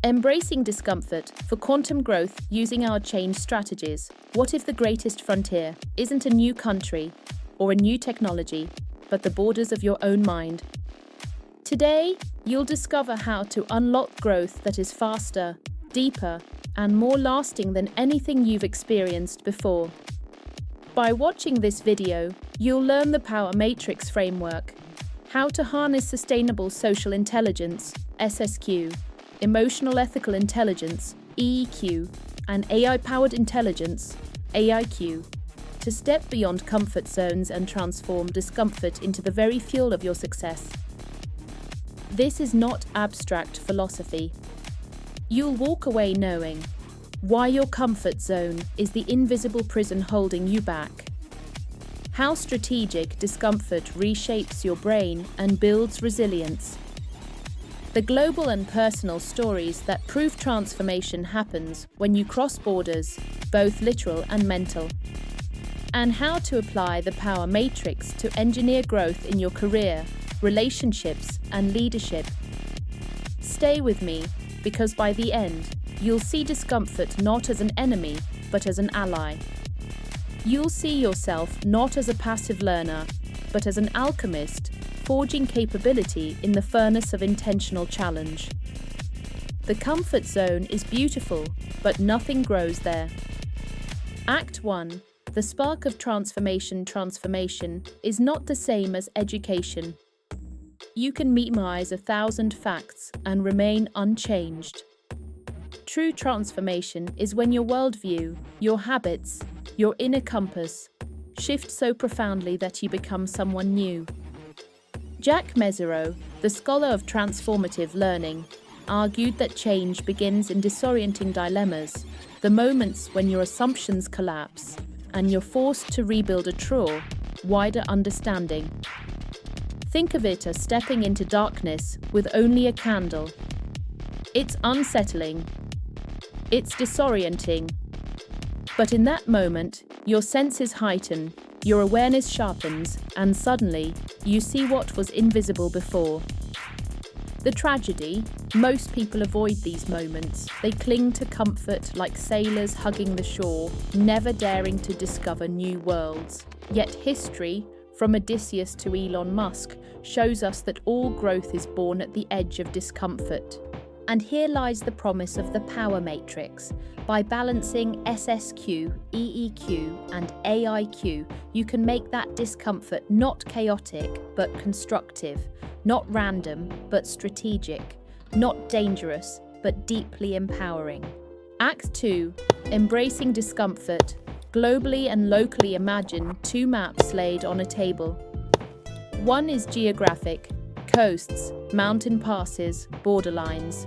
Embracing discomfort for quantum growth using our change strategies. What if the greatest frontier isn't a new country or a new technology, but the borders of your own mind? Today, you'll discover how to unlock growth that is faster, deeper, and more lasting than anything you've experienced before. By watching this video, you'll learn the Power Matrix framework, how to harness sustainable social intelligence, SSQ, emotional ethical intelligence, EEQ, and AI-powered intelligence, AIQ, to step beyond comfort zones and transform discomfort into the very fuel of your success. This is not abstract philosophy. You'll walk away knowing why your comfort zone is the invisible prison holding you back, how strategic discomfort reshapes your brain and builds resilience, the global and personal stories that prove transformation happens when you cross borders, both literal and mental, and how to apply the Power Matrix to engineer growth in your career, relationships, and leadership. Stay with me, because by the end, you'll see discomfort not as an enemy, but as an ally. You'll see yourself not as a passive learner, but as an alchemist, forging capability in the furnace of intentional challenge. The comfort zone is beautiful, but nothing grows there. Act 1. The spark of transformation is not the same as education. You can memorize 1,000 facts and remain unchanged. True transformation is when your worldview, your habits, your inner compass shift so profoundly that you become someone new. Jack Mezirow, the scholar of transformative learning, argued that change begins in disorienting dilemmas, the moments when your assumptions collapse and you're forced to rebuild a truer, wider understanding. Think of it as stepping into darkness with only a candle. It's unsettling. It's disorienting. But in that moment, your senses heighten, your awareness sharpens, and suddenly, you see what was invisible before. The tragedy, most people avoid these moments. They cling to comfort like sailors hugging the shore, never daring to discover new worlds. Yet history, from Odysseus to Elon Musk, shows us that all growth is born at the edge of discomfort. And here lies the promise of the Power Matrix. By balancing SSQ, EEQ, and AIQ, you can make that discomfort not chaotic, but constructive, not random, but strategic, not dangerous, but deeply empowering. Act 2. Embracing discomfort. Globally and locally imagine 2 maps laid on a table. One is geographic, coasts, mountain passes, borderlines.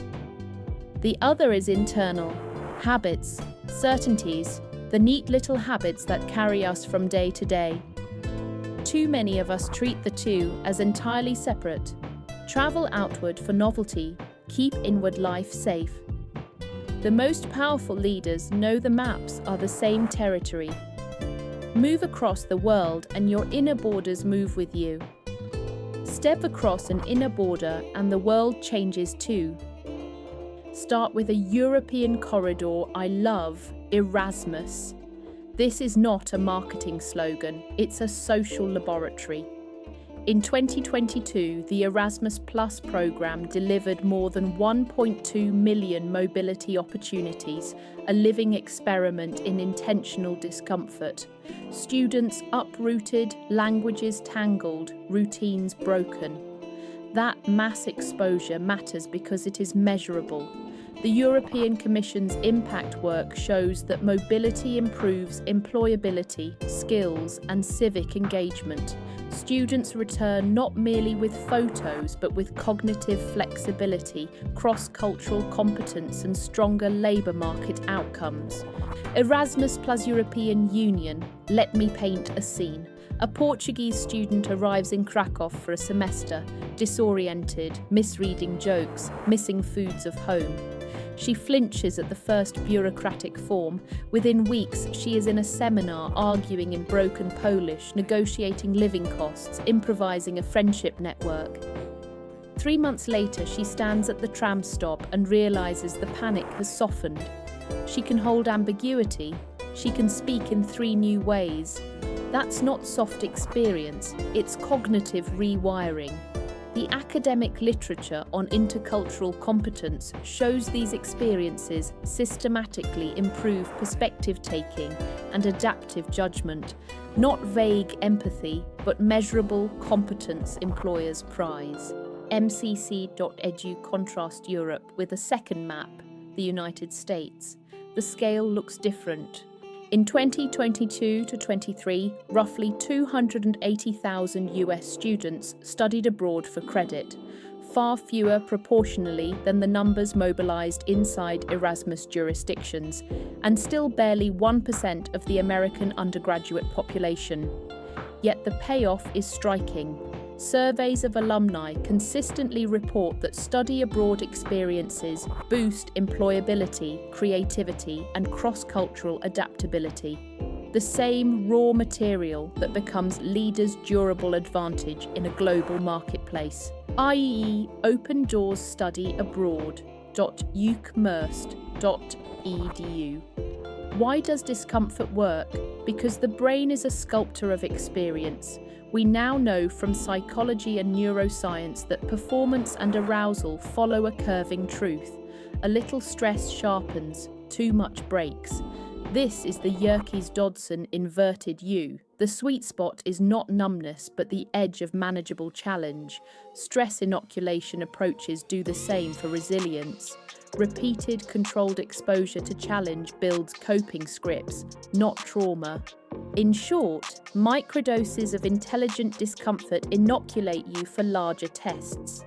The other is internal, habits, certainties, the neat little habits that carry us from day to day. Too many of us treat the two as entirely separate. Travel outward for novelty, keep inward life safe. The most powerful leaders know the maps are the same territory. Move across the world and your inner borders move with you. Step across an inner border and the world changes too. Start with a European corridor I love, Erasmus. This is not a marketing slogan, it's a social laboratory. In 2022, the Erasmus Plus program delivered more than 1.2 million mobility opportunities, a living experiment in intentional discomfort. Students uprooted, languages tangled, routines broken. That mass exposure matters because it is measurable. The European Commission's impact work shows that mobility improves employability, skills, and civic engagement. Students return not merely with photos, but with cognitive flexibility, cross-cultural competence, and stronger labour market outcomes. Erasmus plus European Union, let me paint a scene. A Portuguese student arrives in Krakow for a semester, disoriented, misreading jokes, missing foods of home. She flinches at the first bureaucratic form. Within weeks, she is in a seminar arguing in broken Polish, negotiating living costs, improvising a friendship network. 3 months later, she stands at the tram stop and realizes the panic has softened. She can hold ambiguity. She can speak in 3 new ways. That's not soft experience, it's cognitive rewiring. The academic literature on intercultural competence shows these experiences systematically improve perspective-taking and adaptive judgment, not vague empathy, but measurable competence employers prize. MCC.edu contrast Europe with a second map, the United States. The scale looks different. In 2022 to 23, roughly 280,000 US students studied abroad for credit, far fewer proportionally than the numbers mobilized inside Erasmus jurisdictions, and still barely 1% of the American undergraduate population. Yet the payoff is striking. Surveys of alumni consistently report that study abroad experiences boost employability, creativity, and cross-cultural adaptability. The same raw material that becomes leaders' durable advantage in a global marketplace. IEE Open Doors Study Abroad.ucmerst.edu. Why does discomfort work? Because the brain is a sculptor of experience. We now know from psychology and neuroscience that performance and arousal follow a curving truth. A little stress sharpens, too much breaks. This is the Yerkes-Dodson inverted U. The sweet spot is not numbness, but the edge of manageable challenge. Stress inoculation approaches do the same for resilience. Repeated, controlled exposure to challenge builds coping scripts, not trauma. In short, microdoses of intelligent discomfort inoculate you for larger tests.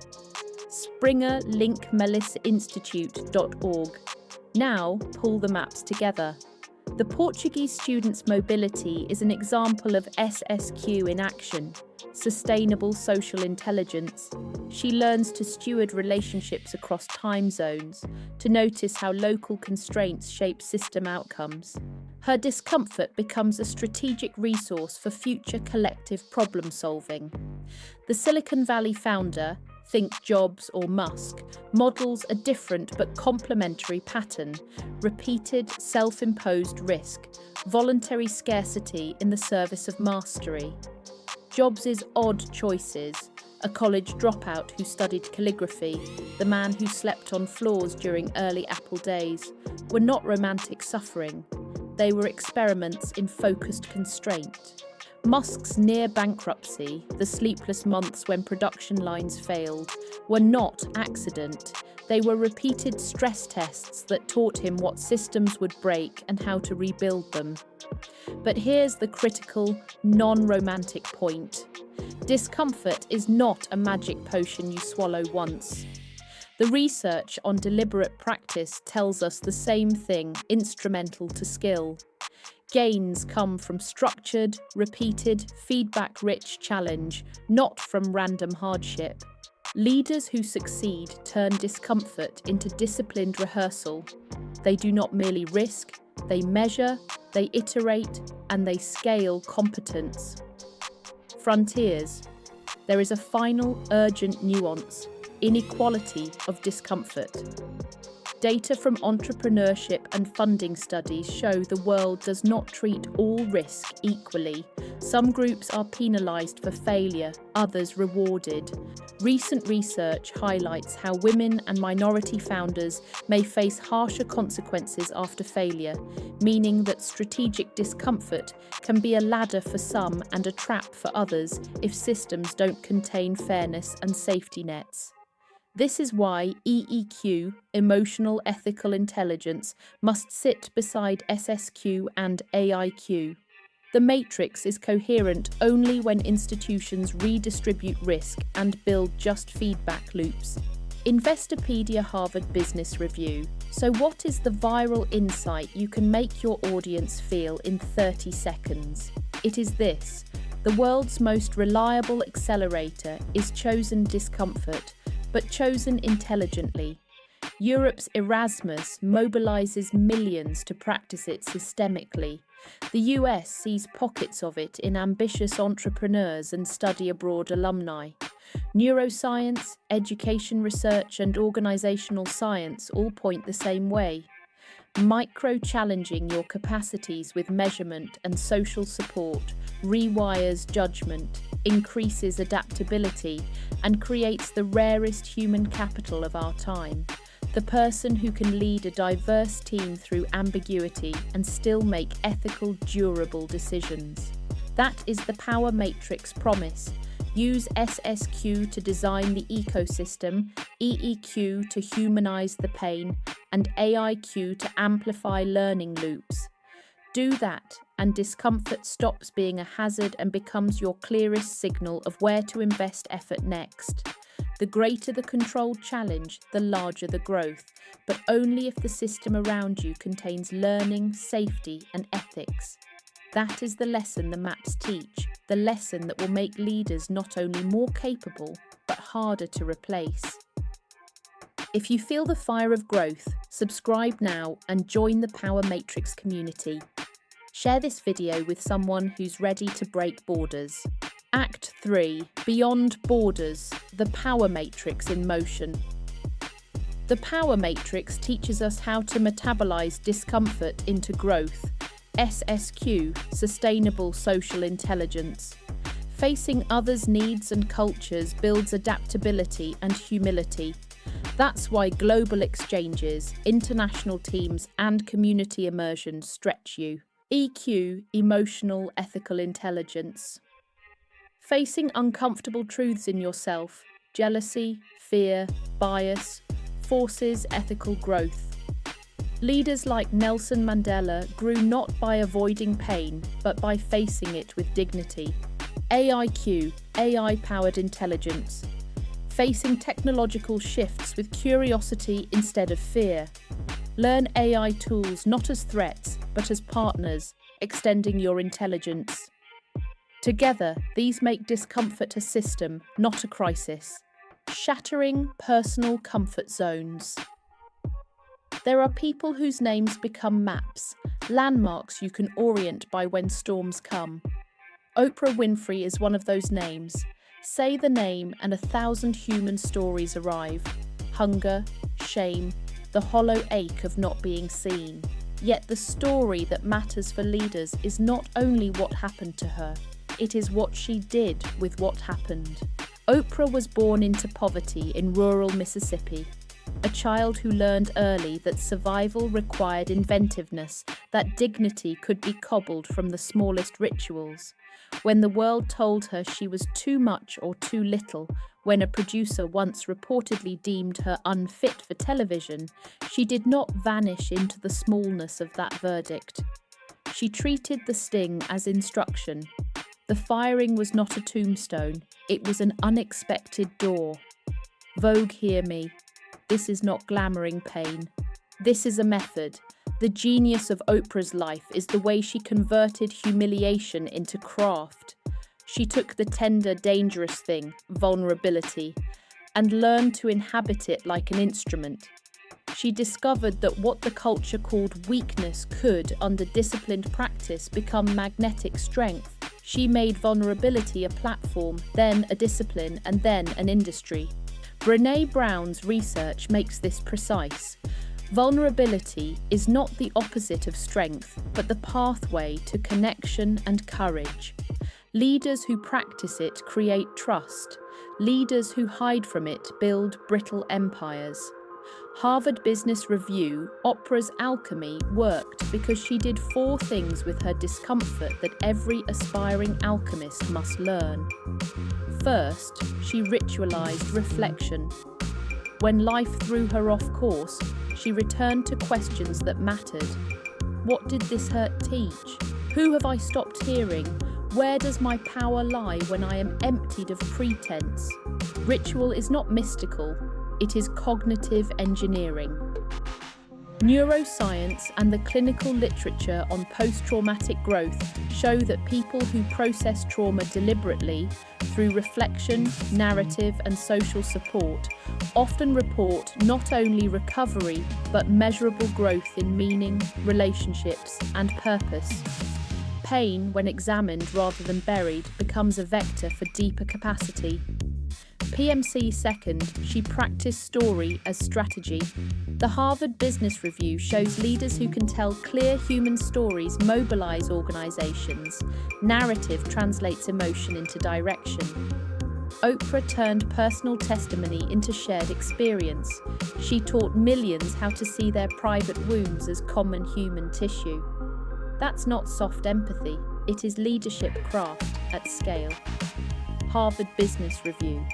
Springer Link Melissa Institute.org. Now, pull the maps together. The Portuguese student's mobility is an example of SSQ in action, sustainable social intelligence. She learns to steward relationships across time zones, to notice how local constraints shape system outcomes. Her discomfort becomes a strategic resource for future collective problem solving. The Silicon Valley founder, think Jobs or Musk, models a different but complementary pattern: repeated, self-imposed risk, voluntary scarcity in the service of mastery. Jobs' odd choices, a college dropout who studied calligraphy, the man who slept on floors during early Apple days, were not romantic suffering. They were experiments in focused constraint. Musk's near bankruptcy, the sleepless months when production lines failed, were not accident. They were repeated stress tests that taught him what systems would break and how to rebuild them. But here's the critical, non-romantic point. Discomfort is not a magic potion you swallow once. The research on deliberate practice tells us the same thing, instrumental to skill. Gains come from structured, repeated, feedback-rich challenge, not from random hardship. Leaders who succeed turn discomfort into disciplined rehearsal. They do not merely risk, they measure, they iterate, and they scale competence. Frontiers. There is a final, urgent nuance: inequality of discomfort. Data from entrepreneurship and funding studies show the world does not treat all risk equally. Some groups are penalized for failure, others rewarded. Recent research highlights how women and minority founders may face harsher consequences after failure, meaning that strategic discomfort can be a ladder for some and a trap for others if systems don't contain fairness and safety nets. This is why EEQ, emotional ethical intelligence, must sit beside SSQ and AIQ. The matrix is coherent only when institutions redistribute risk and build just feedback loops. Investopedia Harvard Business Review. So what is the viral insight you can make your audience feel in 30 seconds? It is this: the world's most reliable accelerator is chosen discomfort, but chosen intelligently. Europe's Erasmus mobilizes millions to practice it systemically. The US sees pockets of it in ambitious entrepreneurs and study abroad alumni. Neuroscience, education research, and organizational science all point the same way. Micro-challenging your capacities with measurement and social support rewires judgment, increases adaptability, and creates the rarest human capital of our time. The person who can lead a diverse team through ambiguity and still make ethical, durable decisions. That is the Power Matrix promise. Use SSQ to design the ecosystem, EEQ to humanize the pain, and AIQ to amplify learning loops. Do that, and discomfort stops being a hazard and becomes your clearest signal of where to invest effort next. The greater the controlled challenge, the larger the growth, but only if the system around you contains learning, safety, and ethics. That is the lesson the maps teach, the lesson that will make leaders not only more capable, but harder to replace. If you feel the fire of growth, subscribe now and join the Power Matrix community. Share this video with someone who's ready to break borders. Act 3, Beyond Borders, the Power Matrix in motion. The Power Matrix teaches us how to metabolize discomfort into growth. SSQ, Sustainable Social Intelligence. Facing others' needs and cultures builds adaptability and humility. That's why global exchanges, international teams, and community immersion stretch you. EQ, Emotional Ethical Intelligence. Facing uncomfortable truths in yourself, jealousy, fear, bias, forces ethical growth. Leaders like Nelson Mandela grew not by avoiding pain, but by facing it with dignity. AIQ, AI-powered intelligence. Facing technological shifts with curiosity instead of fear. Learn AI tools not as threats, but as partners, extending your intelligence. Together, these make discomfort a system, not a crisis. Shattering personal comfort zones. There are people whose names become maps, landmarks you can orient by when storms come. Oprah Winfrey is one of those names. Say the name and 1,000 human stories arrive. Hunger, shame, the hollow ache of not being seen. Yet the story that matters for leaders is not only what happened to her, it is what she did with what happened. Oprah was born into poverty in rural Mississippi. A child who learned early that survival required inventiveness, that dignity could be cobbled from the smallest rituals. When the world told her she was too much or too little, when a producer once reportedly deemed her unfit for television, she did not vanish into the smallness of that verdict. She treated the sting as instruction. The firing was not a tombstone, it was an unexpected door. Vogue, hear me. This is not glamouring pain. This is a method. The genius of Oprah's life is the way she converted humiliation into craft. She took the tender, dangerous thing, vulnerability, and learned to inhabit it like an instrument. She discovered that what the culture called weakness could, under disciplined practice, become magnetic strength. She made vulnerability a platform, then a discipline, and then an industry. Brené Brown's research makes this precise. Vulnerability is not the opposite of strength, but the pathway to connection and courage. Leaders who practice it create trust. Leaders who hide from it build brittle empires. Harvard Business Review, Oprah's alchemy worked because she did 4 things with her discomfort that every aspiring alchemist must learn. First, she ritualized reflection. When life threw her off course, she returned to questions that mattered. What did this hurt teach? Who have I stopped hearing? Where does my power lie when I am emptied of pretense? Ritual is not mystical, it is cognitive engineering. Neuroscience and the clinical literature on post-traumatic growth show that people who process trauma deliberately, through reflection, narrative, and social support, often report not only recovery, but measurable growth in meaning, relationships, and purpose. Pain, when examined rather than buried, becomes a vector for deeper capacity. PMC second, she practiced story as strategy. The Harvard Business Review shows leaders who can tell clear human stories mobilize organizations. Narrative translates emotion into direction. Oprah turned personal testimony into shared experience. She taught millions how to see their private wounds as common human tissue. That's not soft empathy, it is leadership craft at scale. Harvard Business Review.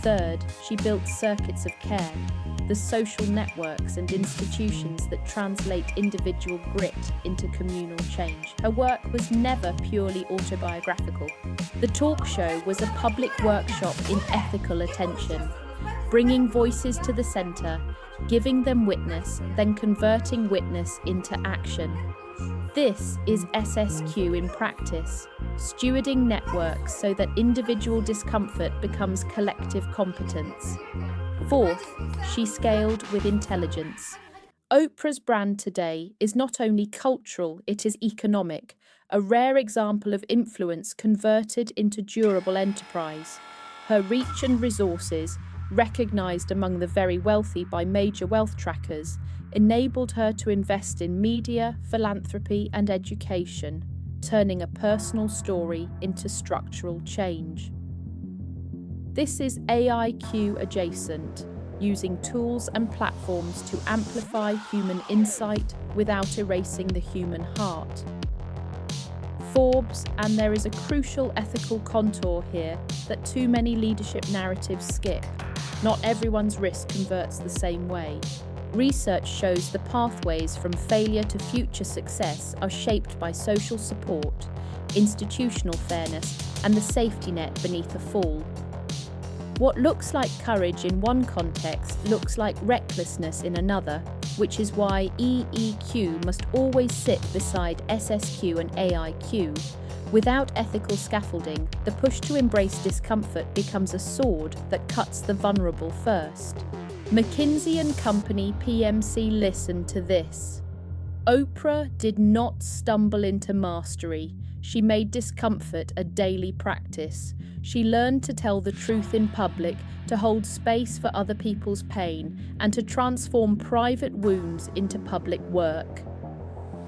Third, she built circuits of care, the social networks and institutions that translate individual grit into communal change. Her work was never purely autobiographical. The talk show was a public workshop in ethical attention, bringing voices to the center, giving them witness, then converting witness into action. This is SSQ in practice, stewarding networks so that individual discomfort becomes collective competence. Fourth, she scaled with intelligence. Oprah's brand today is not only cultural, it is economic, a rare example of influence converted into durable enterprise. Her reach and resources, recognized among the very wealthy by major wealth trackers, enabled her to invest in media, philanthropy, and education, turning a personal story into structural change. This is AIQ adjacent, using tools and platforms to amplify human insight without erasing the human heart. Forbes, and there is a crucial ethical contour here that too many leadership narratives skip. Not everyone's risk converts the same way. Research shows the pathways from failure to future success are shaped by social support, institutional fairness, and the safety net beneath a fall. What looks like courage in one context looks like recklessness in another, which is why EEQ must always sit beside SSQ and AIQ. Without ethical scaffolding, the push to embrace discomfort becomes a sword that cuts the vulnerable first. McKinsey & Company PMC listened to this. Oprah did not stumble into mastery. She made discomfort a daily practice. She learned to tell the truth in public, to hold space for other people's pain, and to transform private wounds into public work.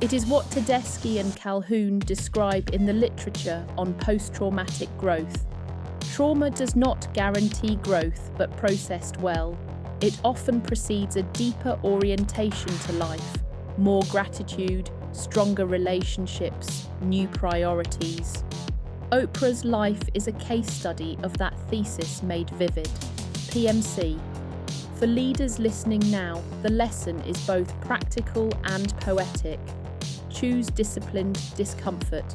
It is what Tedeschi and Calhoun describe in the literature on post-traumatic growth. Trauma does not guarantee growth, but processed well. It often precedes a deeper orientation to life, more gratitude, stronger relationships, new priorities. Oprah's life is a case study of that thesis made vivid. PMC. For leaders listening now, the lesson is both practical and poetic. Choose disciplined discomfort.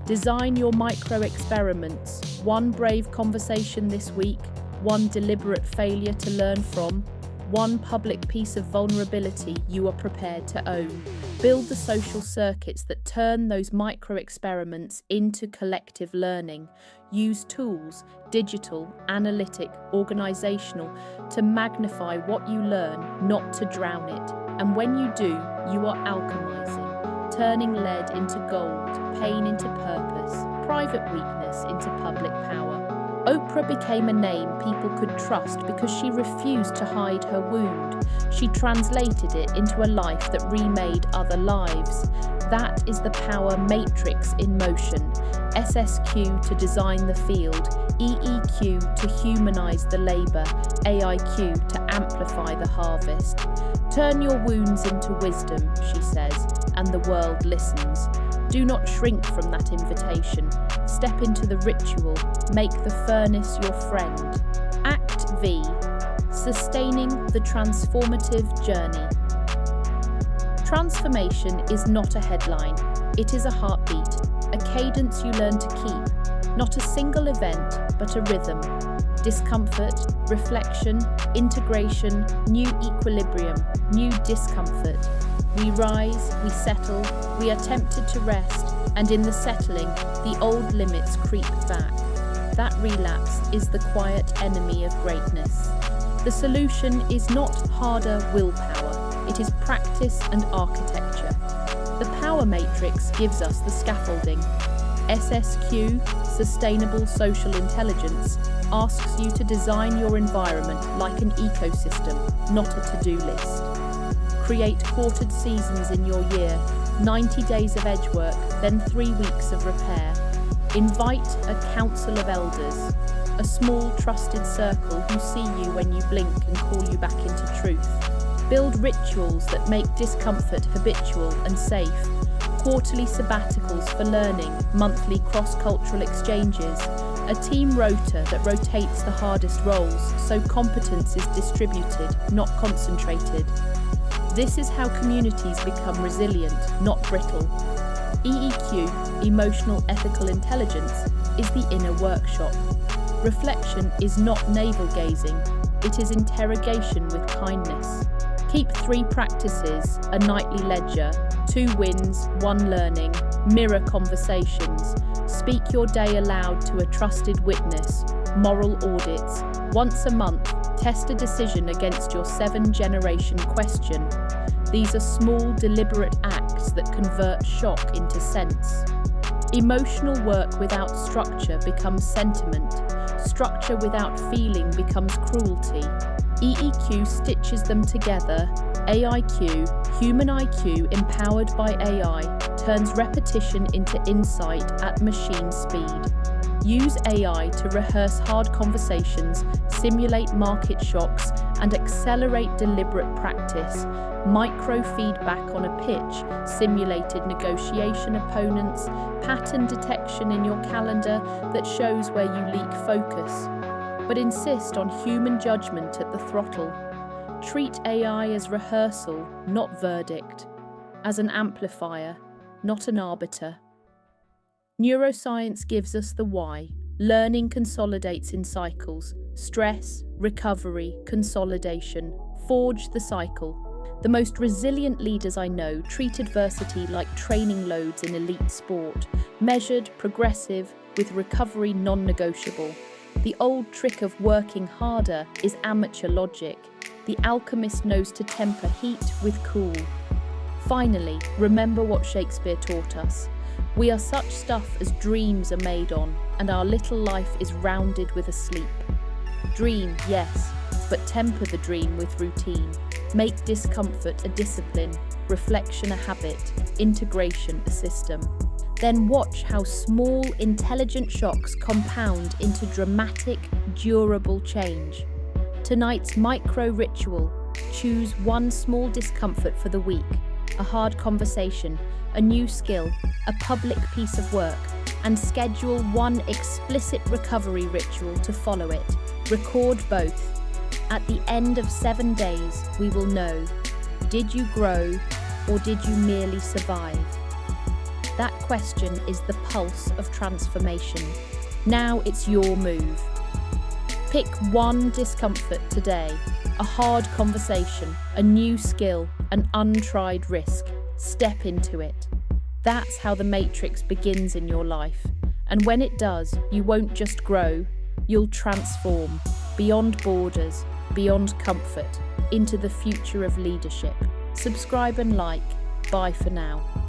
Design your micro-experiments, one brave conversation this week, one deliberate failure to learn from, one public piece of vulnerability you are prepared to own. Build the social circuits that turn those micro-experiments into collective learning. Use tools, digital, analytic, organizational, to magnify what you learn, not to drown it. And when you do, you are alchemizing, turning lead into gold, pain into purpose, private weakness into public power. Oprah became a name people could trust because she refused to hide her wound. She translated it into a life that remade other lives. That is the Power Matrix in motion. SSQ to design the field, EEQ to humanize the labor, AIQ to amplify the harvest. Turn your wounds into wisdom, she says, and the world listens. Do not shrink from that invitation. Step into the ritual. Make the furnace your friend. Act V. Sustaining the transformative journey. Transformation is not a headline. It is a heartbeat, a cadence you learn to keep. Not a single event, but a rhythm. Discomfort, reflection, integration, new equilibrium, new discomfort. We rise, we settle, we are tempted to rest, and in the settling, the old limits creep back. That relapse is the quiet enemy of greatness. The solution is not harder willpower, it is practice and architecture. The Power Matrix gives us the scaffolding. SSQ, Sustainable Social Intelligence, asks you to design your environment like an ecosystem, not a to-do list. Create quartered seasons in your year, 90 days of edge work, then 3 weeks of repair. Invite a council of elders, a small trusted circle who see you when you blink and call you back into truth. Build rituals that make discomfort habitual and safe. Quarterly sabbaticals for learning, monthly cross-cultural exchanges, a team rota that rotates the hardest roles so competence is distributed, not concentrated. This is how communities become resilient, not brittle. EEQ, Emotional Ethical Intelligence, is the inner workshop. Reflection is not navel-gazing, it is interrogation with kindness. Keep 3 practices, a nightly ledger, 2 wins, 1 learning, mirror conversations, speak your day aloud to a trusted witness, moral audits. Once a month, test a decision against your 7-generation question. These are small, deliberate acts that convert shock into sense. Emotional work without structure becomes sentiment. Structure without feeling becomes cruelty. EEQ stitches them together. AIQ, human IQ empowered by AI, turns repetition into insight at machine speed. Use AI to rehearse hard conversations, simulate market shocks, and accelerate deliberate practice. Micro-feedback on a pitch, simulated negotiation opponents, pattern detection in your calendar that shows where you leak focus. But insist on human judgment at the throttle. Treat AI as rehearsal, not verdict. As an amplifier, not an arbiter. Neuroscience gives us the why. Learning consolidates in cycles. Stress, recovery, consolidation. Forge the cycle. The most resilient leaders I know treat adversity like training loads in elite sport. Measured, progressive, with recovery non-negotiable. The old trick of working harder is amateur logic. The alchemist knows to temper heat with cool. Finally, remember what Shakespeare taught us. We are such stuff as dreams are made on, and our little life is rounded with a sleep. Dream, yes, but temper the dream with routine. Make discomfort a discipline, reflection a habit, integration a system. Then watch how small, intelligent shocks compound into dramatic, durable change. Tonight's micro-ritual: choose 1 small discomfort for the week, a hard conversation, a new skill, a public piece of work, and schedule 1 explicit recovery ritual to follow it. Record both. At the end of 7 days, we will know, did you grow or did you merely survive? That question is the pulse of transformation. Now it's your move. Pick 1 discomfort today, a hard conversation, a new skill, an untried risk. Step into it. That's how the matrix begins in your life. And when it does, you won't just grow, you'll transform, beyond borders, beyond comfort, into the future of leadership. Subscribe and like. Bye for now.